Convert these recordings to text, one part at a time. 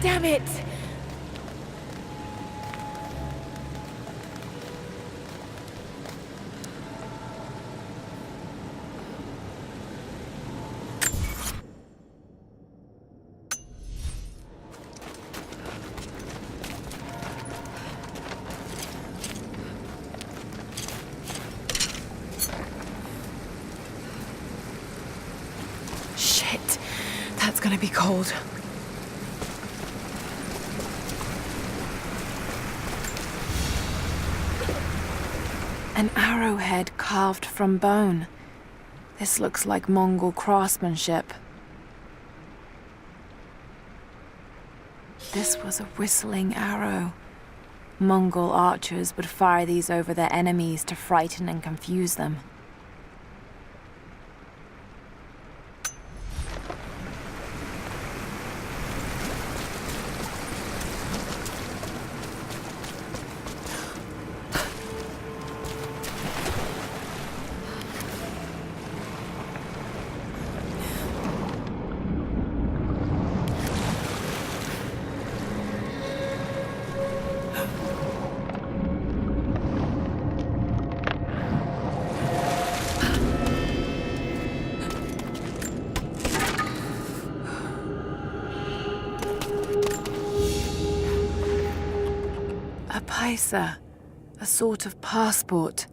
Damn it! Shit, that's gonna be cold. An arrowhead carved from bone. This looks like Mongol craftsmanship. This was a whistling arrow. Mongol archers would fire these over their enemies to frighten and confuse them. A sort of passport.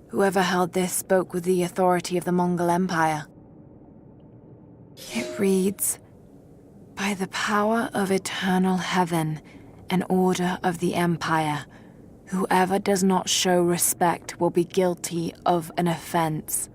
Whoever held this spoke with the authority of the Mongol Empire. It reads, "By the power of eternal heaven and order of the Empire, whoever does not show respect will be guilty of an offense."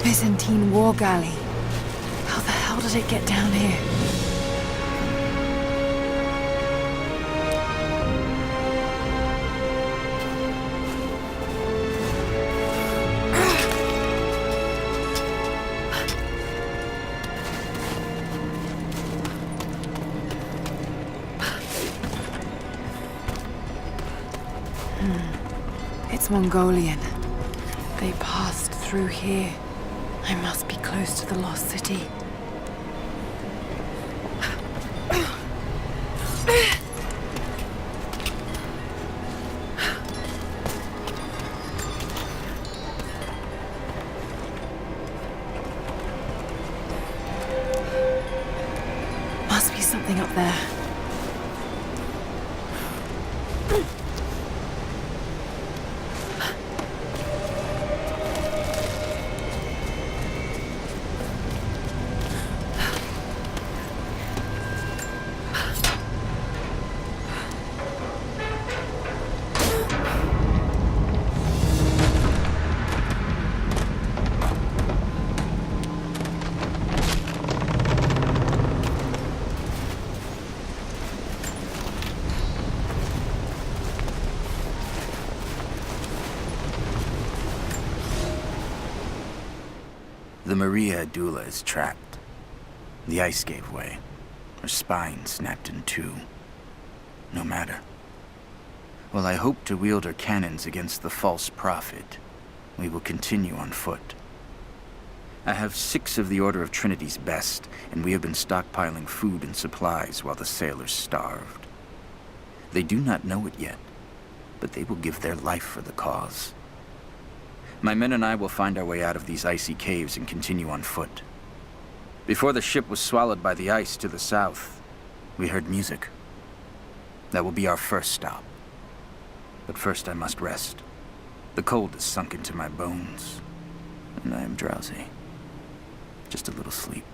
Byzantine war galley. How the hell did it get down here? That's Mongolian. They passed through here. I must be close to the lost city. Must be something up there. The Maria Adula is trapped. The ice gave way. Her spine snapped in two. No matter. While I hope to wield her cannons against the false prophet, we will continue on foot. I have 6 of the Order of Trinity's best, and we have been stockpiling food and supplies while the sailors starved. They do not know it yet, but they will give their life for the cause. My men and I will find our way out of these icy caves and continue on foot. Before the ship was swallowed by the ice to the south, we heard music. That will be our first stop. But first I must rest. The cold has sunk into my bones, and I am drowsy. Just a little sleep.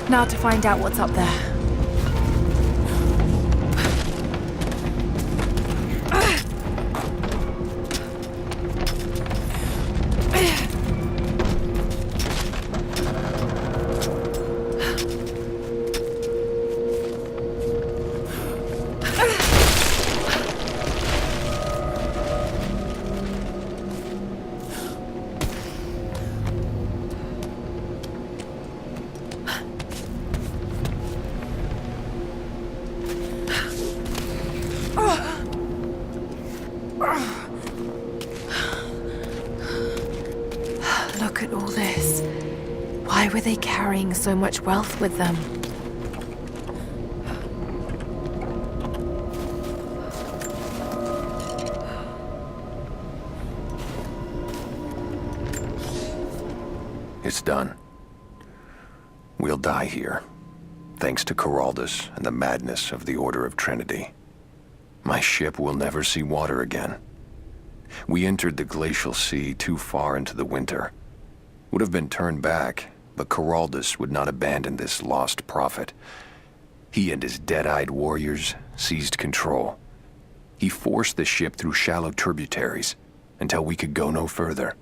Now to find out what's up there. Look at all this. Why were they carrying so much wealth with them? It's done. We'll die here, thanks to Coraldus and the madness of the Order of Trinity. My ship will never see water again. We entered the glacial sea too far into the winter. Would have been turned back, but Coraldus would not abandon this lost prophet. He and his dead-eyed warriors seized control. He forced the ship through shallow tributaries until we could go no further.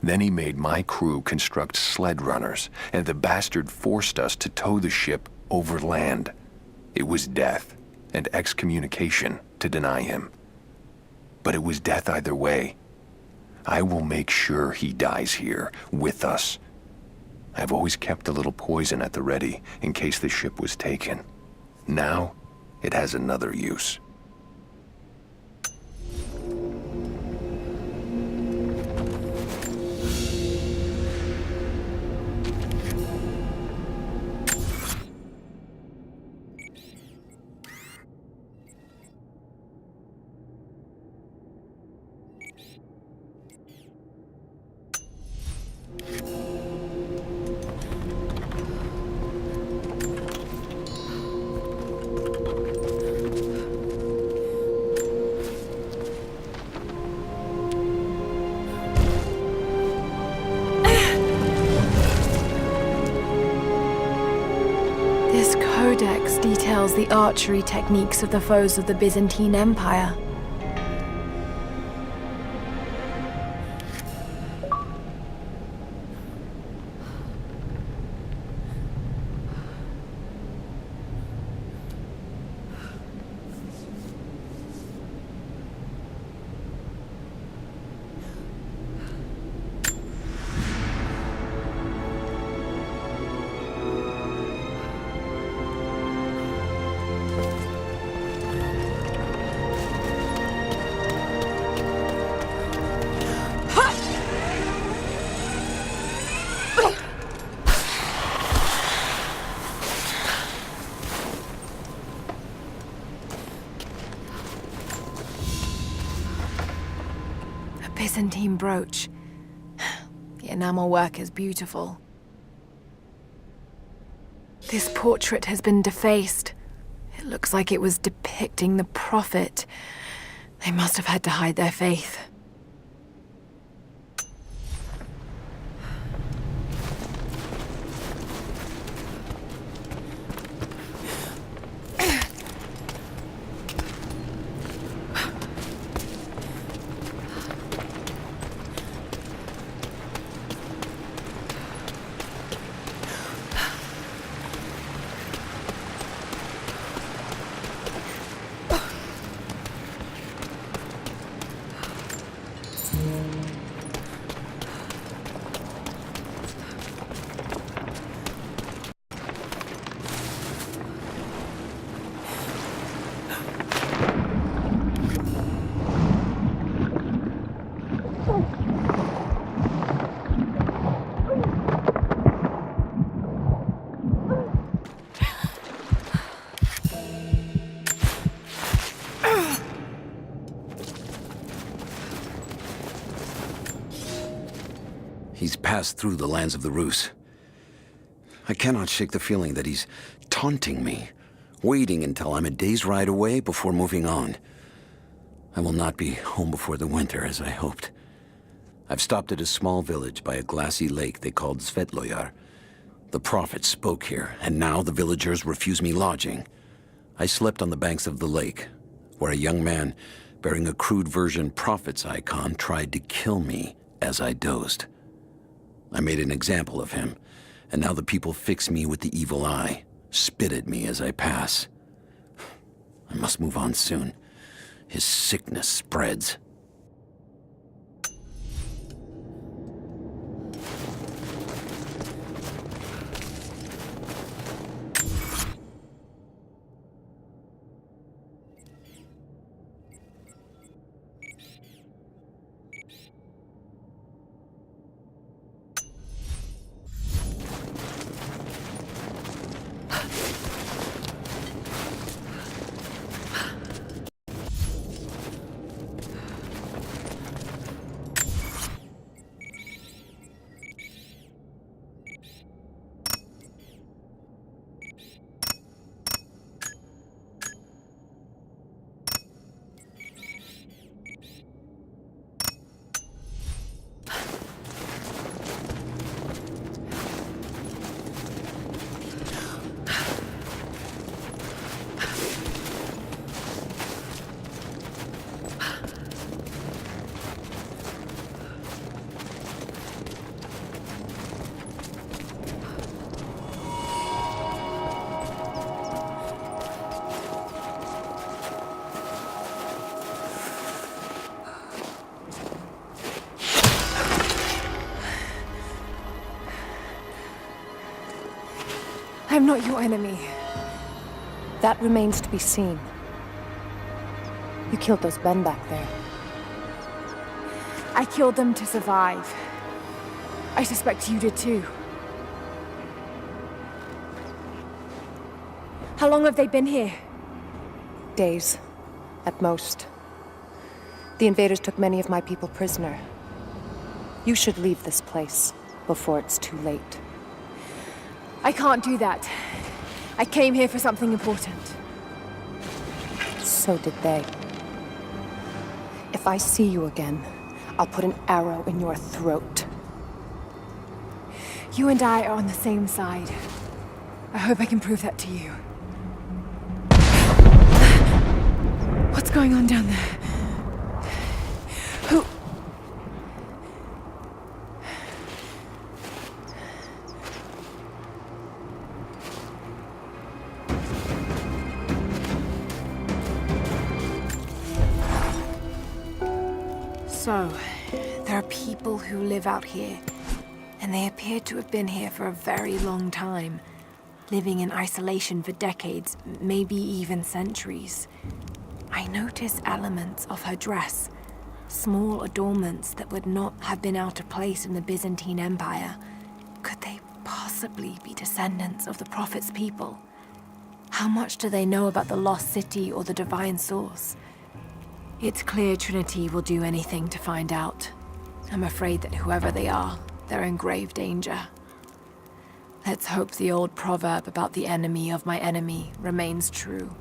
Then he made my crew construct sled runners, and the bastard forced us to tow the ship over land. It was death and excommunication to deny him. but it was death either way. I will make sure he dies here, with us. I've always kept a little poison at the ready, in case the ship was taken. Now, it has another use. This codex details the archery techniques of the foes of the Byzantine Empire. Byzantine brooch. The enamel work is beautiful. This portrait has been defaced. It looks like it was depicting the Prophet. They must have had to hide their faith. He's passed through the lands of the Rus. I cannot shake the feeling that he's taunting me, waiting until I'm a day's ride away before moving on. I will not be home before the winter, as I hoped. I've stopped at a small village by a glassy lake they called Svetloyar. The Prophet spoke here, and now the villagers refuse me lodging. I slept on the banks of the lake, where a young man bearing a crude version Prophet's icon tried to kill me as I dozed. I made an example of him, and now the people fix me with the evil eye, spit at me as I pass. I must move on soon. His sickness spreads. I'm not your enemy. That remains to be seen. You killed those men back there. I killed them to survive. I suspect you did too. How long have they been here? Days, at most. The invaders took many of my people prisoner. You should leave this place before it's too late. I can't do that. I came here for something important. So did they. If I see you again, I'll put an arrow in your throat. You and I are on the same side. I hope I can prove that to you. What's going on down there? Who... So, there are people who live out here, and they appear to have been here for a very long time, living in isolation for decades, maybe even centuries. I notice elements of her dress, small adornments that would not have been out of place in the Byzantine Empire. Could they possibly be descendants of the Prophet's people? How much do they know about the lost city or the divine source? It's clear Trinity will do anything to find out. I'm afraid that whoever they are, they're in grave danger. Let's hope the old proverb about the enemy of my enemy remains true.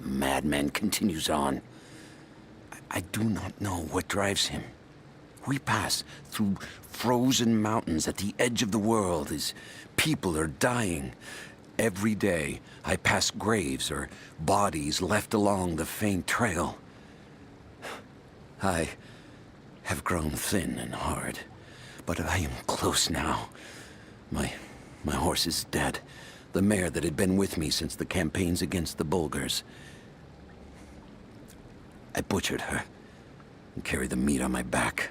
Madman continues on. I do not know what drives him. We pass through frozen mountains at the edge of the world as people are dying. Every day, I pass graves or bodies left along the faint trail. I have grown thin and hard, but I am close now. My horse is dead. The mare that had been with me since the campaigns against the Bulgars. I butchered her and carried the meat on my back.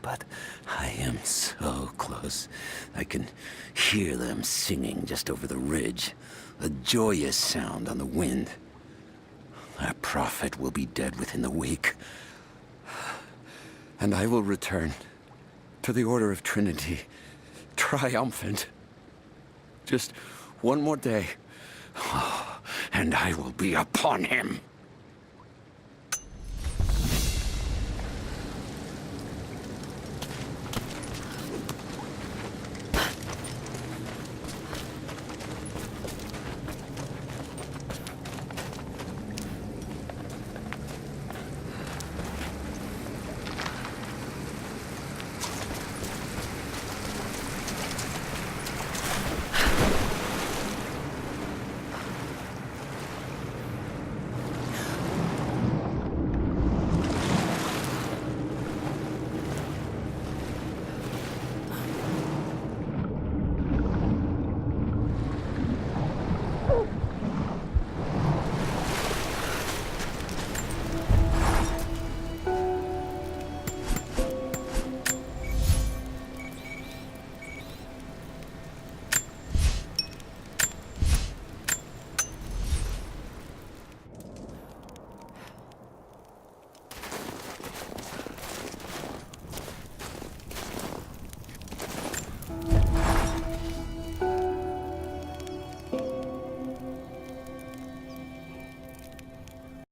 But I am so close. I can hear them singing just over the ridge. A joyous sound on the wind. Our prophet will be dead within the week. And I will return to the Order of Trinity, triumphant. Just one more day, and I will be upon him.